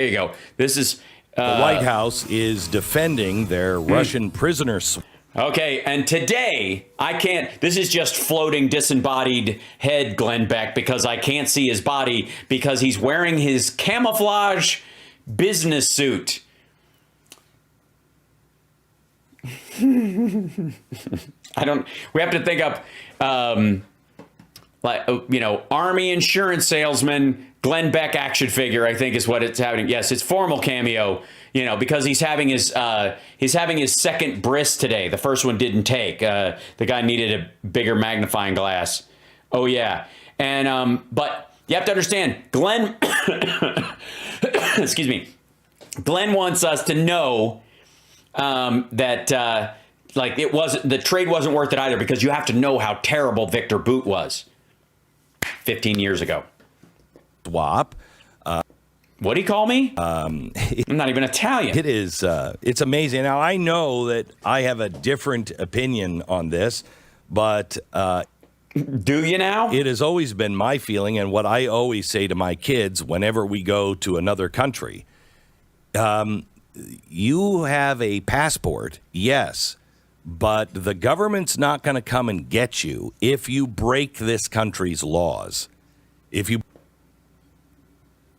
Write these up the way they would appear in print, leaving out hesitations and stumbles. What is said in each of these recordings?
There you go. This is The White House is defending their Russian prisoners. Okay, and today, I can't, this is just floating disembodied head Glenn Beck because I can't see his body because he's wearing his camouflage business suit. We have to think up, Army insurance salesman, Glenn Beck action figure, I think is what it's happening. Yes, it's formal cameo. Because he's having his second bris today. The first one didn't take. The guy needed a bigger magnifying glass. Oh yeah, and but you have to understand, Glenn. Excuse me. Glenn wants us to know that the trade wasn't worth it either, because you have to know how terrible Victor Bout was 15 years ago. Swap. What do you call me? I'm not even Italian. It is. It's amazing. Now, I know that I have a different opinion on this, but do you now? It has always been my feeling, and what I always say to my kids whenever we go to another country. You have a passport, yes, but the government's not going to come and get you if you break this country's laws.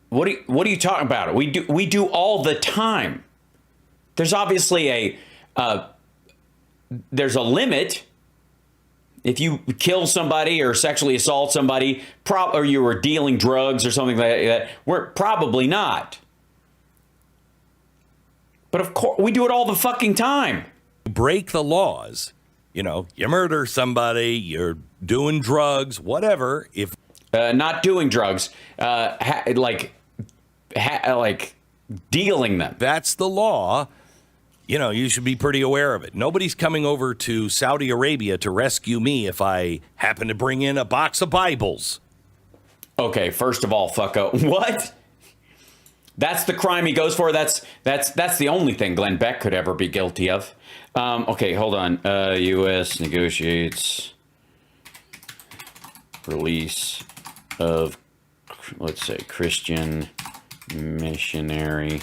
What are you talking about? We do all the time. There's obviously there's a limit. If you kill somebody or sexually assault somebody, or you were dealing drugs or something like that, we're probably not. But of course, we do it all the fucking time. Break the laws. You murder somebody, you're doing drugs, whatever. If not doing drugs, dealing them. That's the law. You should be pretty aware of it. Nobody's coming over to Saudi Arabia to rescue me if I happen to bring in a box of Bibles. Okay, first of all, fucko. What? That's the crime he goes for. That's the only thing Glenn Beck could ever be guilty of. Okay, hold on. U.S. negotiates release of, let's say, Christian missionary.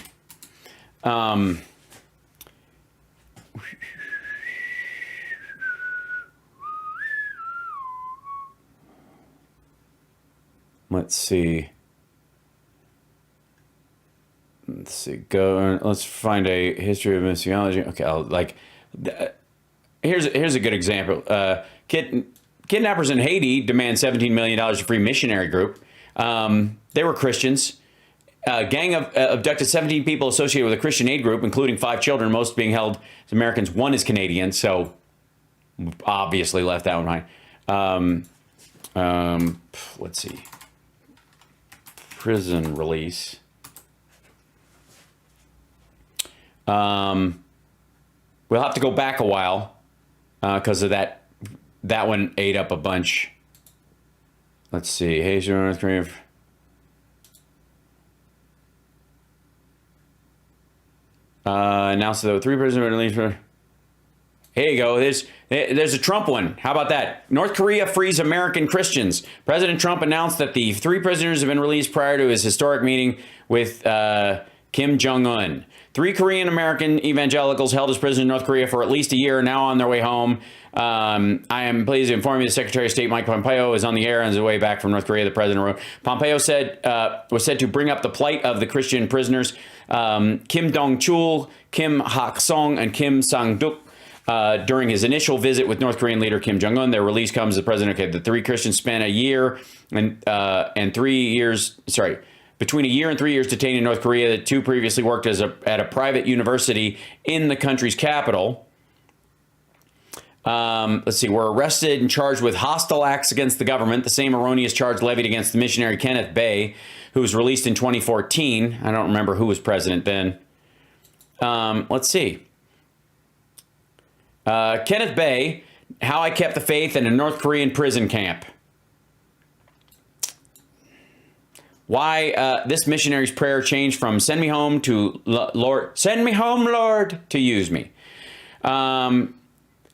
Let's see. Let's find a history of missiology. Okay, here's a good example. Kidnappers in Haiti demand $17 million to free missionary group. They were Christians. Gang abducted 17 people associated with a Christian aid group, including 5 children, most being held as Americans. 1 is Canadian, so obviously left that one behind. Let's see. Prison release. We'll have to go back a while because of that one ate up a bunch. Let's see. Hey, North Korea. Announced that 3 prisoners were released. Here you go. There's a Trump one. How about that? North Korea frees American Christians. President Trump announced that the 3 prisoners have been released prior to his historic meeting with Kim Jong-un. 3 Korean American evangelicals held as prisoners in North Korea for at least a year are now on their way home. I am pleased to inform you the Secretary of State Mike Pompeo is on the air on his way back from North Korea. The president wrote. Pompeo was said to bring up the plight of the Christian prisoners Kim Dong-chul, Kim Hak-song, and Kim Sang-duk during his initial visit with North Korean leader Kim Jong-un. Their release comes as the president. Okay, the 3 Christians spent a year and 3 years. Sorry. Between a year and 3 years detained in North Korea. The 2 previously worked at a private university in the country's capital. Let's see, were arrested and charged with hostile acts against the government, the same erroneous charge levied against the missionary Kenneth Bae, who was released in 2014. I don't remember who was president then. Let's see. Kenneth Bae, How I Kept the Faith in a North Korean Prison Camp. Why this missionary's prayer changed from send me home to Lord, send me home, Lord, to use me.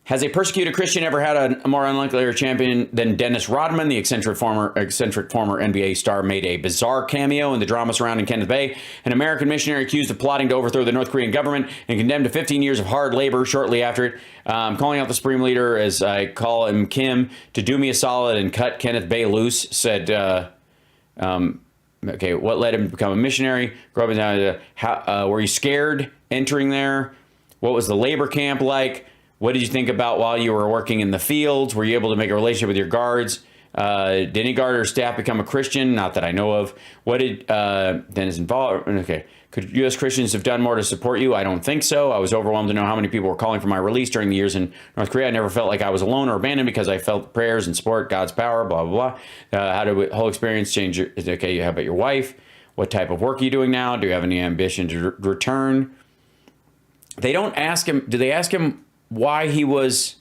Has a persecuted Christian ever had a more unlikely champion than Dennis Rodman? The eccentric former NBA star made a bizarre cameo in the drama surrounding Kenneth Bae, an American missionary accused of plotting to overthrow the North Korean government and condemned to 15 years of hard labor shortly after it. Calling out the Supreme Leader, as I call him Kim, to do me a solid and cut Kenneth Bae loose, said, okay, what led him to become a missionary? Grew up in, were you scared entering there? What was the labor camp like? What did you think about while you were working in the fields? Were you able to make a relationship with your guards? Did any guard or staff become a Christian? Not that I know of. What did Dennis involved? Okay. Could U.S. Christians have done more to support you? I don't think so. I was overwhelmed to know how many people were calling for my release during the years in North Korea. I never felt like I was alone or abandoned because I felt prayers and support, God's power, blah, blah, blah. How did the whole experience change? Okay, how about your wife? What type of work are you doing now? Do you have any ambition to return? They don't ask him. Do they ask him why he was,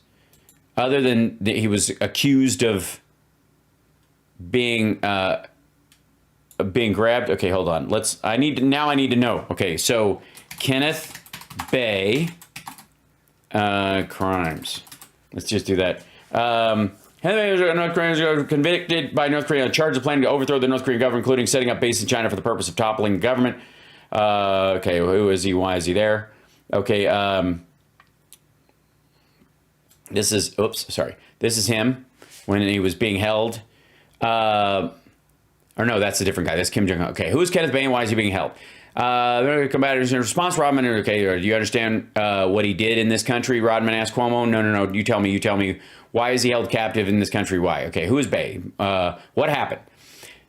other than that he was accused of being grabbed? Okay, hold on. I need to know. Okay, so Kenneth Bae crimes. Let's just do that. North Koreans convicted by North Korea on charges of planning to overthrow the North Korean government, including setting up base in China for the purpose of toppling the government. Okay, who is he? Why is he there? Okay, this is him when he was being held. Or no, that's a different guy. That's Kim Jong-un. Okay, who is Kenneth Bae and why is he being held? Combatants in response, Rodman. Okay, do you understand what he did in this country? Rodman asked Cuomo. No. You tell me. Why is he held captive in this country? Why? Okay, who is Bae? What happened?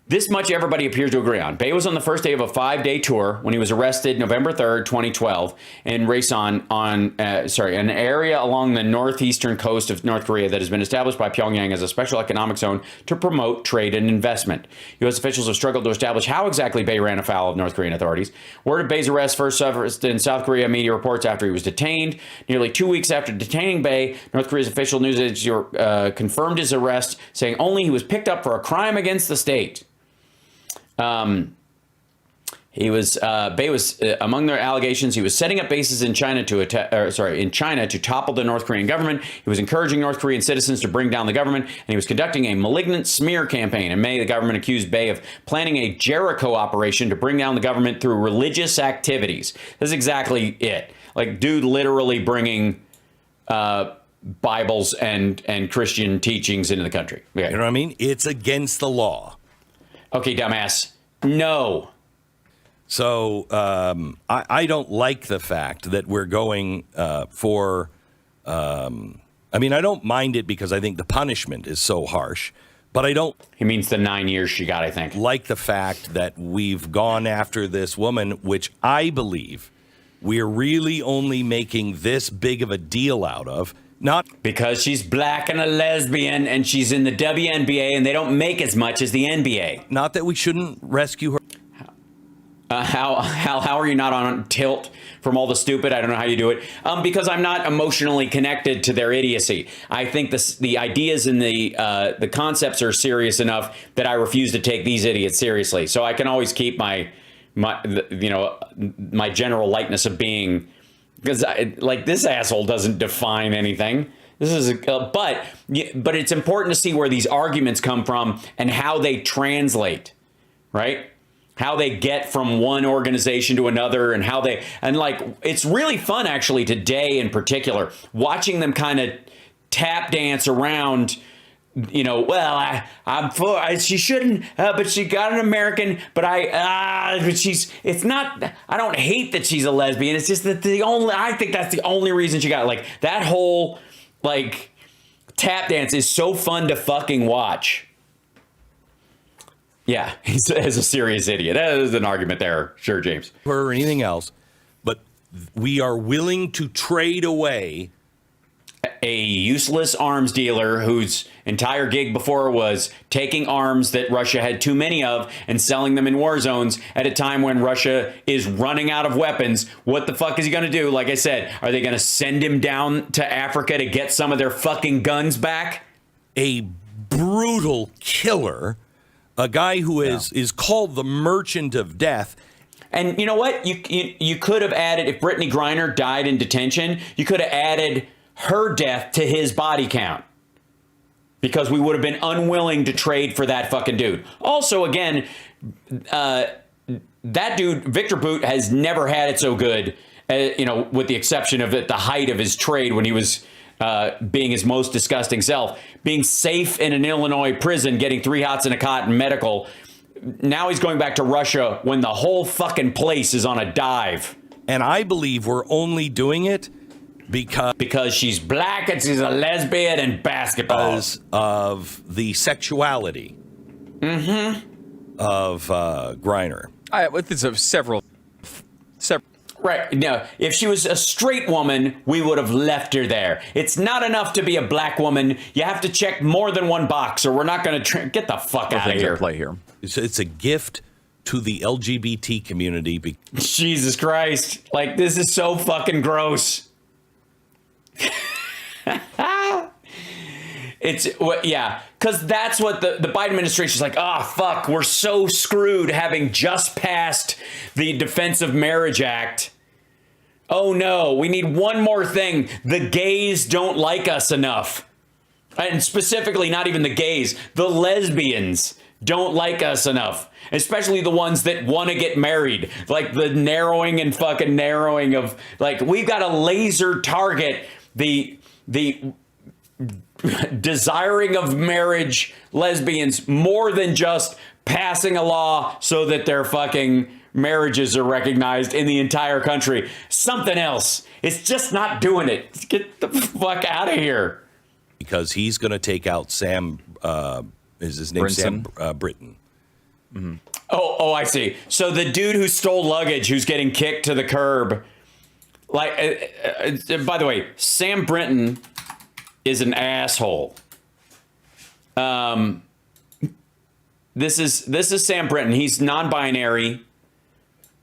This much everybody appears to agree on. Bae was on the first day of a 5-day tour when he was arrested November 3rd, 2012, in Rason, an area along the northeastern coast of North Korea that has been established by Pyongyang as a special economic zone to promote trade and investment. U.S. officials have struggled to establish how exactly Bae ran afoul of North Korean authorities. Word of Bae's arrest first surfaced in South Korea media reports after he was detained. Nearly 2 weeks after detaining Bae, North Korea's official news agency confirmed his arrest, saying only he was picked up for a crime against the state. Bae was among their allegations. He was setting up bases in China to topple the North Korean government. He was encouraging North Korean citizens to bring down the government, and he was conducting a malignant smear campaign. In May, the government accused Bae of planning a Jericho operation to bring down the government through religious activities. This is exactly it. Like, dude, literally bringing Bibles and Christian teachings into the country. Okay. You know what I mean? It's against the law. Okay, dumbass. No. So I don't like the fact that we're going for. I don't mind it because I think the punishment is so harsh, but I don't. He means the 9 years she got, I think. Like the fact that we've gone after this woman, which I believe we're really only making this big of a deal out of. Not because she's black and a lesbian and she's in the WNBA and they don't make as much as the NBA. Not that we shouldn't rescue her. How are you not on tilt from all the stupid? I don't know how you do it. Because I'm not emotionally connected to their idiocy. I think the ideas and the concepts are serious enough that I refuse to take these idiots seriously. So I can always keep my general lightness of being. Because this asshole doesn't define anything. This is but it's important to see where these arguments come from and how they translate, right? How they get from one organization to another and it's really fun actually today in particular watching them kind of tap dance around. I'm for. She shouldn't, but she got an American. But it's not. I don't hate that she's a lesbian. It's just that I think that's the only reason she got that whole tap dance is so fun to fucking watch. Yeah, he's a serious idiot. That is an argument there, sure, James. Or anything else, but we are willing to trade away a useless arms dealer whose entire gig before was taking arms that Russia had too many of and selling them in war zones at a time when Russia is running out of weapons. What the fuck is he going to do? Like I said, are they going to send him down to Africa to get some of their fucking guns back? A brutal killer, a guy who is called the Merchant of Death. And you know what? You could have added, if Britney Griner died in detention, you could have added her death to his body count. Because we would have been unwilling to trade for that fucking dude. Also, again, that dude, Victor Bout, has never had it so good, with the exception of at the height of his trade when he was being his most disgusting self, being safe in an Illinois prison, getting 3 hots and a cot in medical. Now he's going back to Russia when the whole fucking place is on a dive. And I believe we're only doing it because she's black and she's a lesbian and basketball. Because of the sexuality of Griner. It's several. Right. No, if she was a straight woman, we would have left her there. It's not enough to be a black woman. You have to check more than one box, or we're not going to get the fuck out of here. Play here. It's a gift to the LGBT community. Jesus Christ. Like, this is so fucking gross. Because that's what the Biden administration is like. Fuck, we're so screwed having just passed the Defense of Marriage Act. Oh no, we need one more thing. The gays don't like us enough. And specifically, not even the gays, the lesbians don't like us enough. Especially the ones that want to get married. Like the narrowing and fucking narrowing of, like, we've got to laser target the desiring of marriage lesbians more than just passing a law so that their fucking marriages are recognized in the entire country. Something else. It's just not doing it. Get the fuck out of here. Because he's going to take out Sam, is his name Brinton? Sam Britton. Mm-hmm. Oh, I see. So the dude who stole luggage, who's getting kicked to the curb, like, by the way, Sam Brinton is an asshole. This is Sam Brinton. He's non-binary.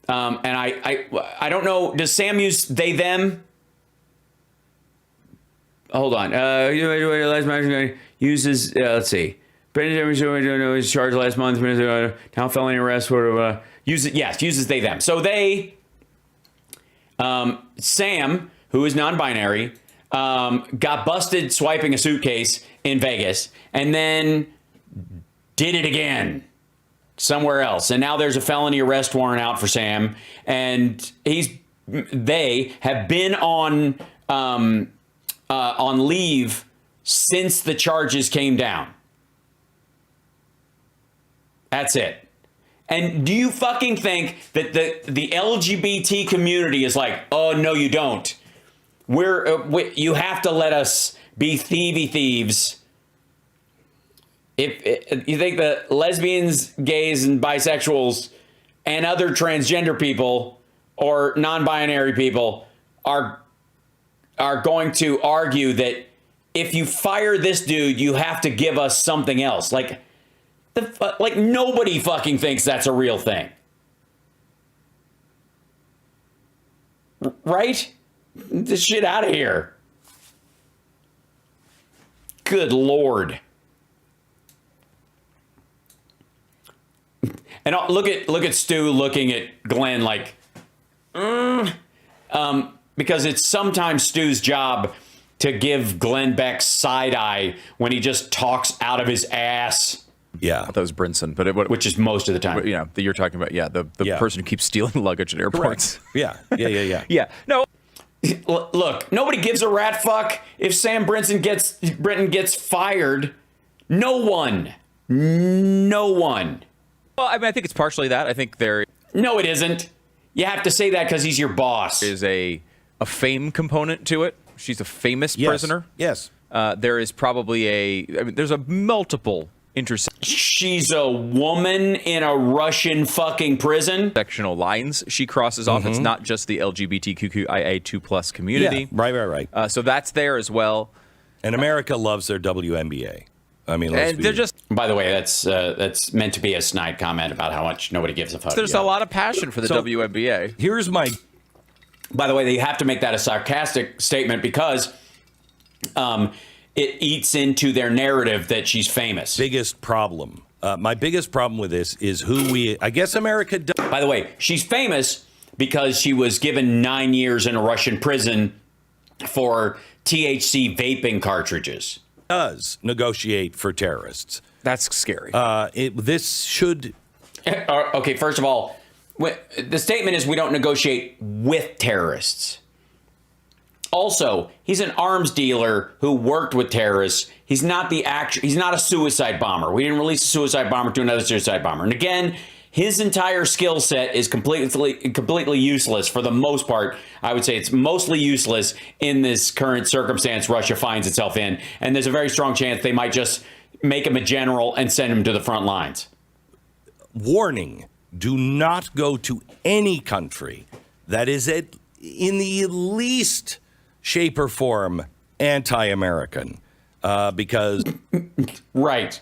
And I don't know. Does Sam use they them? Hold on. Uses let's see. Brendan was charged last month. Now felony arrest. Uses they them. So they. Sam, who is non-binary, got busted swiping a suitcase in Vegas, and then did it again somewhere else. And now there's a felony arrest warrant out for Sam, and they have been on leave since the charges came down. That's it. And do you fucking think that the LGBT community is like, oh no, you don't. You have to let us be thieves. If you think that lesbians, gays, and bisexuals and other transgender people or non-binary people are going to argue that if you fire this dude, you have to give us something else. Like nobody fucking thinks that's a real thing. Right? This shit out of here. Good Lord. And look at Stu looking at Glenn like, because it's sometimes Stu's job to give Glenn Beck side eye when he just talks out of his ass. Yeah, that was Brinton, but which is most of the time. Yeah, that you're talking about. Yeah, the person who keeps stealing luggage at airports. Correct. Yeah. Yeah. No. Look, nobody gives a rat fuck if Sam Brinton gets fired. No one. Well, I mean, I think it's partially that. I think there. No, it isn't. You have to say that because he's your boss. Is a fame component to it. She's a famous prisoner. Yes. There is probably there's a multiple She's a woman in a Russian fucking prison. Sectional lines she crosses off. It's not just the LGBTQIA2+ community. Yeah, right. So that's there as well. And America loves their WNBA. I mean, they're just. By the way, that's meant to be a snide comment about how much nobody gives a fuck. There's a lot of passion for the WNBA. Here's my. By the way, they have to make that a sarcastic statement because it eats into their narrative that she's famous. Biggest problem. My biggest problem with this is I guess America does. By the way, she's famous because she was given 9 years in a Russian prison for THC vaping cartridges. Does negotiate for terrorists. That's scary. This should. Okay, first of all, the statement is we don't negotiate with terrorists. Also, he's an arms dealer who worked with terrorists. He's not he's not a suicide bomber. We didn't release a suicide bomber to another suicide bomber. And again, his entire skill set is completely useless for the most part. I would say it's mostly useless in this current circumstance Russia finds itself in. And there's a very strong chance they might just make him a general and send him to the front lines. Warning, do not go to any country that is in the least shape or form anti-American, because... Right.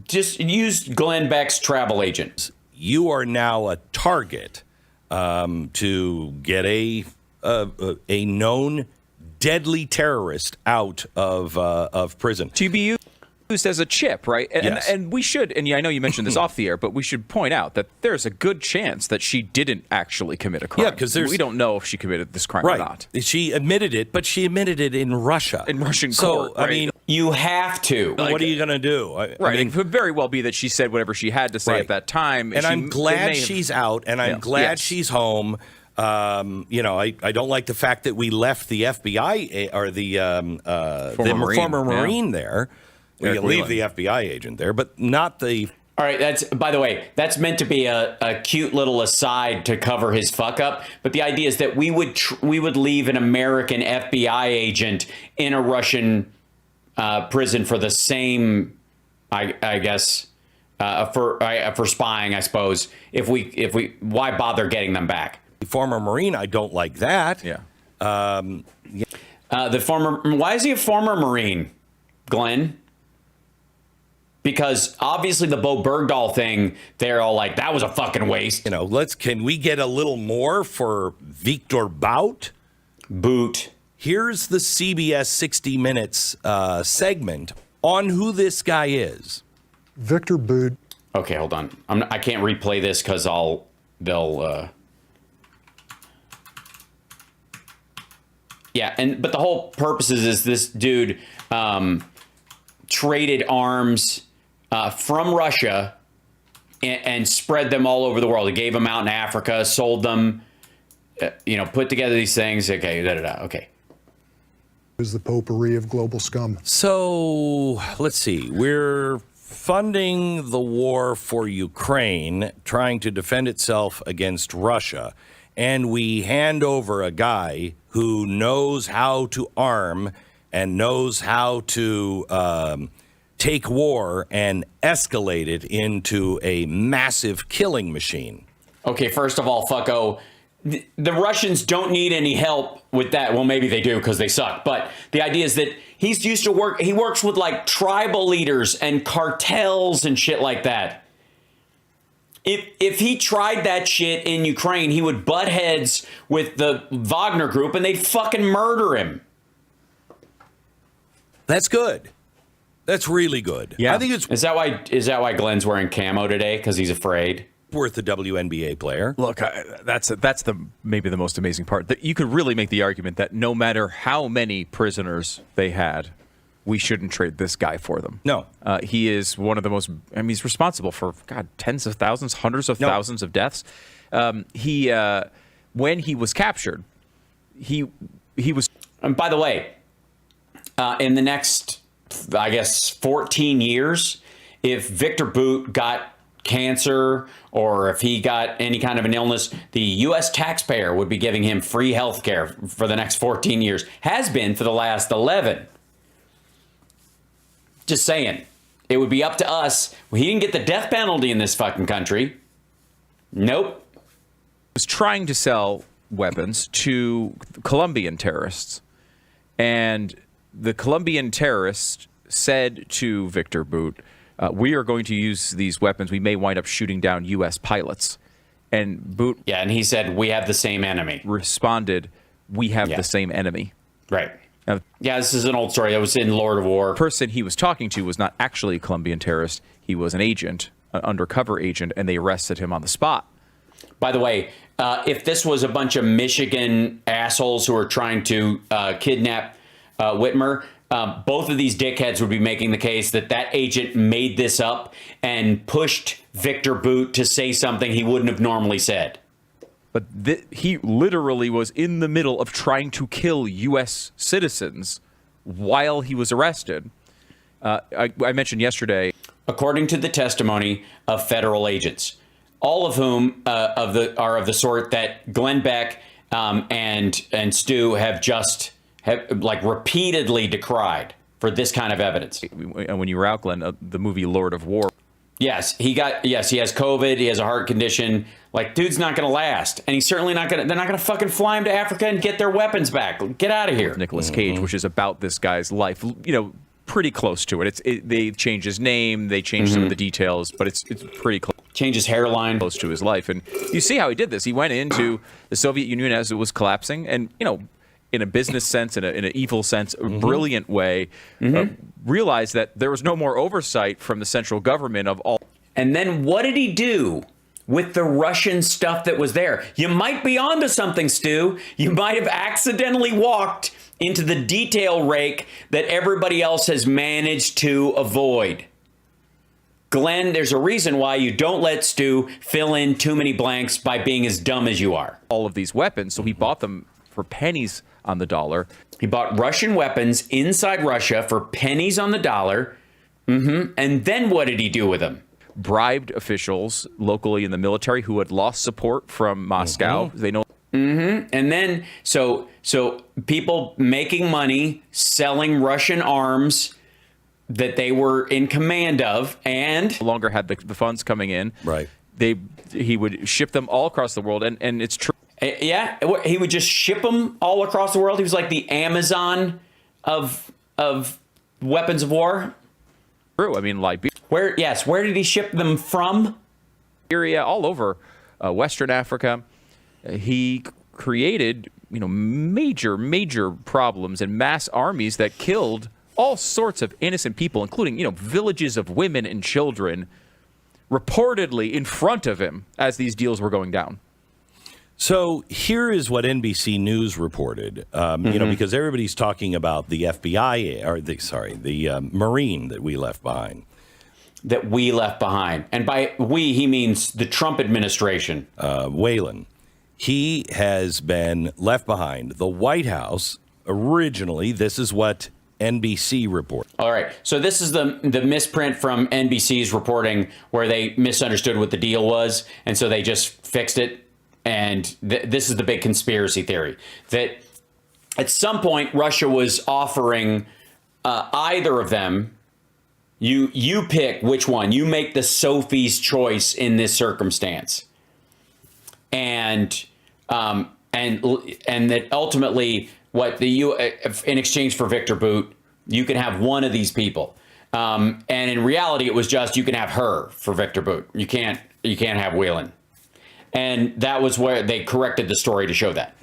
Just use Glenn Beck's travel agent. You are now a target to get a known deadly terrorist out of prison. To be used as a chip, right? Yes. And we should, and I know you mentioned this off the air, but we should point out that there's a good chance that she didn't actually commit a crime. Yeah, because we don't know if she committed this crime or not. She admitted it, but she admitted it in Russia. In Russian so, court, right? I mean, you have to. what are you going to do? Right. I mean, it could very well be that she said whatever she had to say at that time. And I'm glad she's out, and I'm glad she's home. I don't like the fact that we left the FBI or the former Marine there. We can leave the FBI agent there, but not the... All right, by the way, that's meant to be a cute little aside to cover his fuck up. But the idea is that we would leave an American FBI agent in a Russian prison for the same, I guess, for spying, I suppose. If we why bother getting them back? Former Marine, I don't like that. Yeah. Why is he a former Marine, Glenn? Because obviously the Bo Bergdahl thing, they're all like, that was a fucking waste. Can we get a little more for Victor Bout? Boot. Here's the CBS 60 Minutes segment on who this guy is. Victor Bout. Okay, hold on. I can't replay this because they'll. Yeah, but the whole purpose is this dude traded arms from Russia and spread them all over the world. He gave them out in Africa, sold them, put together these things. Okay, okay. Is the potpourri of global scum. So let's see. We're funding the war for Ukraine, trying to defend itself against Russia, and we hand over a guy who knows how to arm and knows how to take war and escalate it into a massive killing machine. Okay, first of all, fucko, the Russians don't need any help with that. Well, maybe they do because they suck. But the idea is that he's used to work. He works with like tribal leaders and cartels and shit like that. If he tried that shit in Ukraine, he would butt heads with the Wagner group and they'd fucking murder him. That's good. That's really good. Yeah. I think it's Is that why Glenn's wearing camo today? Because he's afraid? worth a WNBA player. Look, that's maybe the most amazing part. That you could really make the argument that no matter how many prisoners they had, we shouldn't trade this guy for them. No. He is one of the most, he's responsible for, tens of thousands, hundreds of thousands of deaths. When he was captured, he was... And by the way, in the next, 14 years, if Victor Bout got cancer or if he got any kind of an illness, the U.S. taxpayer would be giving him free health care for the next 14 years. Has been for the last 11. Just saying. It would be up to us. He didn't get the death penalty in this fucking country. Nope. Was trying to sell weapons to Colombian terrorists. And the Colombian terrorists said to Victor Bout, we are going to use these weapons. We may wind up shooting down U.S. pilots. And Bout... Yeah, and he said, we have the same enemy. Responded, we have the same enemy. Right. Now, this is an old story. That was in Lord of War. The person he was talking to was not actually a Colombian terrorist. He was an agent, an undercover agent, and they arrested him on the spot. By the way, if this was a bunch of Michigan assholes who are trying to kidnap Whitmer, both of these dickheads would be making the case that that agent made this up and pushed Victor Bout to say something he wouldn't have normally said. But he literally was in the middle of trying to kill U.S. citizens while he was arrested. I mentioned yesterday. According to the testimony of federal agents, all of whom are of the sort that Glenn Beck and Stu have repeatedly decried for this kind of evidence. When you were out, Glenn, the movie Lord of War. Yes, he has COVID. He has a heart condition. Like, dude's not going to last, and he's certainly not going to. They're not going to fucking fly him to Africa and get their weapons back. Get out of here. Nicolas Cage, which is about this guy's life. Pretty close to it. They changed his name, they changed some of the details, but it's pretty close. Change his hairline. Close to his life, and you see how he did this. He went into the Soviet Union as it was collapsing, and in a business sense, in an evil sense, a brilliant way, realized that there was no more oversight from the central government of all. And then what did he do with the Russian stuff that was there? You might be onto something, Stu. You might have accidentally walked into the detail rake that everybody else has managed to avoid. Glenn, there's a reason why you don't let Stu fill in too many blanks by being as dumb as you are. All of these weapons, so he bought them for pennies on the dollar. He bought Russian weapons inside Russia for pennies on the dollar. And then what did he do with them? Bribed officials locally in the military who had lost support from Moscow. They know. And then so people making money selling Russian arms that they were in command of and no longer had the funds coming in. Right. He would ship them all across the world, and it's true. Yeah, he would just ship them all across the world. He was like the Amazon of weapons of war. True. I mean, Liberia. Where did he ship them from? Liberia, all over Western Africa. He created, major problems and mass armies that killed all sorts of innocent people, including, villages of women and children, reportedly in front of him as these deals were going down. So here is what NBC News reported, because everybody's talking about the FBI, or the Marine that we left behind. That we left behind. And by we, he means the Trump administration. Whalen. He has been left behind. The White House, originally, this is what NBC reported. All right. So this is the misprint from NBC's reporting where they misunderstood what the deal was. And so they just fixed it. And this is the big conspiracy theory that at some point Russia was offering either of them. You pick which one. You make the Sophie's choice in this circumstance. And that ultimately what in exchange for Victor Bout, you can have one of these people. And in reality, it was just you can have her for Victor Bout. You can't have Whalen. And that was where they corrected the story to show that.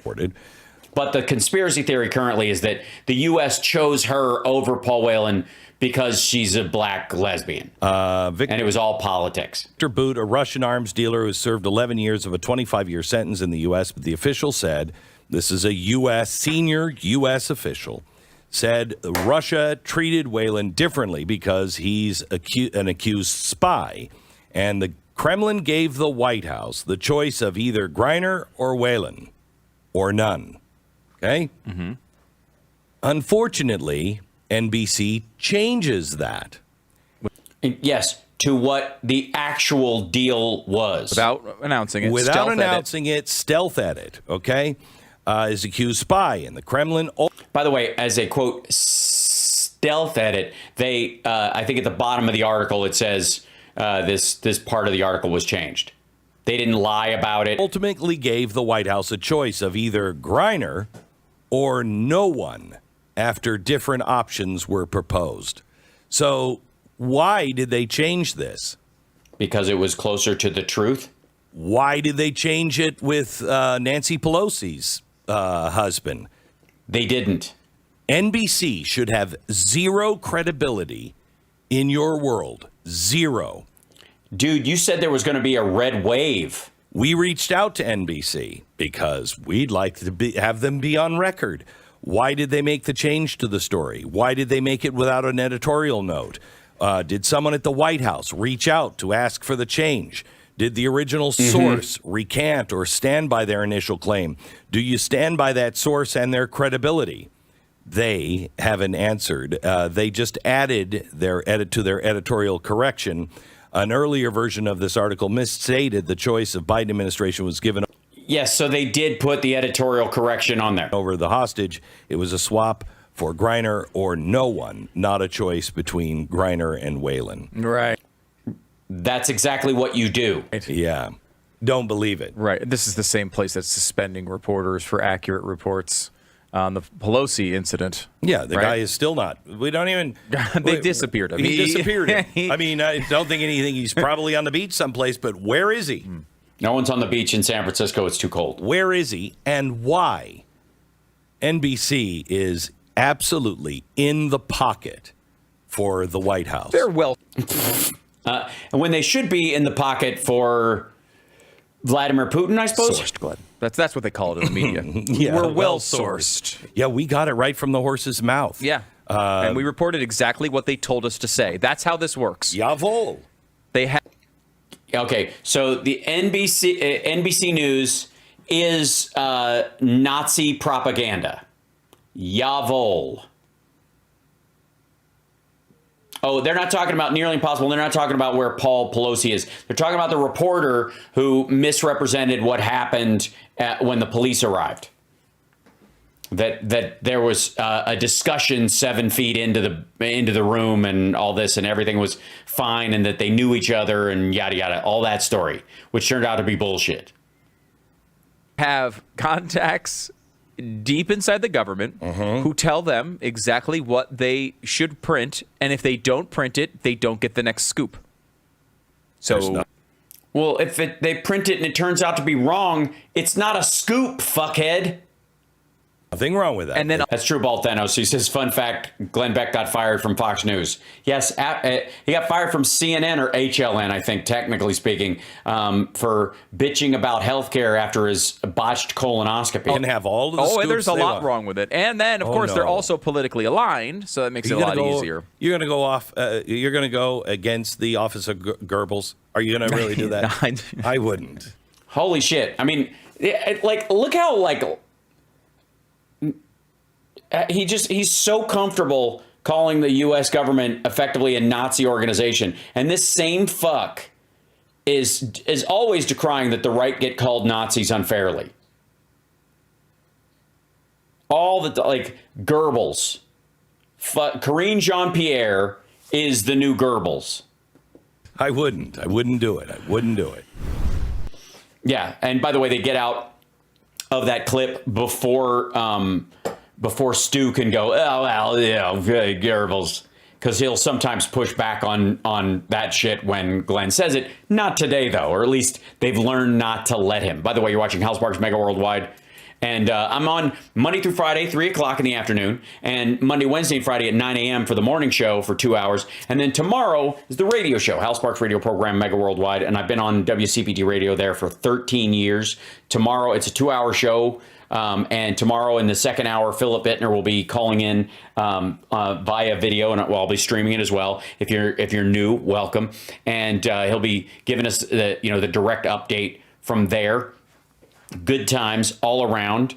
But the conspiracy theory currently is that the U.S. chose her over Paul Whalen because she's a black lesbian. And it was all politics. Victor Bout, a Russian arms dealer who served 11 years of a 25-year sentence in the U.S., but the official said, this is a senior U.S. official, said Russia treated Whalen differently because he's an accused spy. And the Kremlin gave the White House the choice of either Griner or Whalen, or none. Okay? Unfortunately, NBC changes that. Yes, to what the actual deal was. Without announcing it. Without announcing it, stealth edit, okay? Is accused spy, and the Kremlin... By the way, as a, quote, stealth edit, they, I think at the bottom of the article it says this part of the article was changed. They didn't lie about it. Ultimately gave the White House a choice of either Griner or no one after different options were proposed. So why did they change this? Because it was closer to the truth. Why did they change it with Nancy Pelosi's husband? They didn't. NBC should have zero credibility in your world. Zero. Dude, you said there was going to be a red wave We reached out to NBC because we'd like to have them be on record. Why did they make the change to the story? Why did they make it without an editorial note? Did someone at the White House reach out to ask for the change? Did the original source recant or stand by their initial claim? Do you stand by that source and their credibility? They haven't answered. They just added to their editorial correction. An earlier version of this article misstated the choice of Biden administration was given. Yes, so they did put the editorial correction on there. Over the hostage. It was a swap for Griner or no one, not a choice between Griner and Whalen. Right. That's exactly what you do. Yeah. Don't believe it. Right. This is the same place that's suspending reporters for accurate reports on the Pelosi incident. Yeah, the right? guy is still not. We don't even. They disappeared him. He disappeared him. I mean, I don't think anything. He's probably on the beach someplace, but where is he? No one's on the beach in San Francisco. It's too cold. Where is he and why? NBC is absolutely in the pocket for the White House. They're well. When they should be in the pocket for Vladimir Putin, I suppose. Sourced, Glenn. That's what they call it in the media. Yeah, We're well sourced. Yeah, we got it right from the horse's mouth. Yeah. And we reported exactly what they told us to say. That's how this works. Jawohl. They have. Okay, so the NBC News is Nazi propaganda. Jawohl. Oh, they're not talking about nearly impossible. They're not talking about where Paul Pelosi is. They're talking about the reporter who misrepresented what happened when the police arrived. That there was a discussion 7 feet into the room and all this, and everything was fine, and that they knew each other and yada yada, all that story, which turned out to be bullshit. Have contacts deep inside the government who tell them exactly what they should print, and if they don't print it, they don't get the next scoop. So, well, if they print it and it turns out to be wrong, it's not a scoop, fuckhead. Nothing wrong with that. and then That's true, Balthanos. He says, fun fact, Glenn Beck got fired from Fox News. Yes, he got fired from CNN or HLN, I think, technically speaking, for bitching about healthcare after his botched colonoscopy. And have all of the scoops and there's a they lot want. wrong with it. And then, of course, they're also politically aligned, so that makes it a lot easier. You're going to go off. You're going to go against the office of Goebbels. Are you going to really do that? I wouldn't. Holy shit. I mean, like, look how, like, he's so comfortable calling the U.S. government effectively a Nazi organization. And this same fuck is always decrying that the right get called Nazis unfairly. All the, like, Goebbels. Karine Jean-Pierre is the new Goebbels. I wouldn't do it. I wouldn't do it. Yeah. And by the way, they get out of that clip before Stu can go, oh, well, yeah, Goebbels, because he'll sometimes push back on that shit when Glenn says it. Not today, though, or at least they've learned not to let him. By the way, you're watching Hal Sparks Mega Worldwide, and I'm on Monday through Friday, 3 o'clock in the afternoon, and Monday, Wednesday, and Friday at 9 a.m. for the morning show for 2 hours, and then tomorrow is the radio show, Hal Sparks Radio Program Mega Worldwide, and I've been on WCPT Radio there for 13 years. Tomorrow, it's a 2-hour show. And tomorrow in the second hour, Philip Bittner will be calling in via video, and I'll be streaming it as well. If you're new, welcome, and he'll be giving us the direct update from there. Good times all around.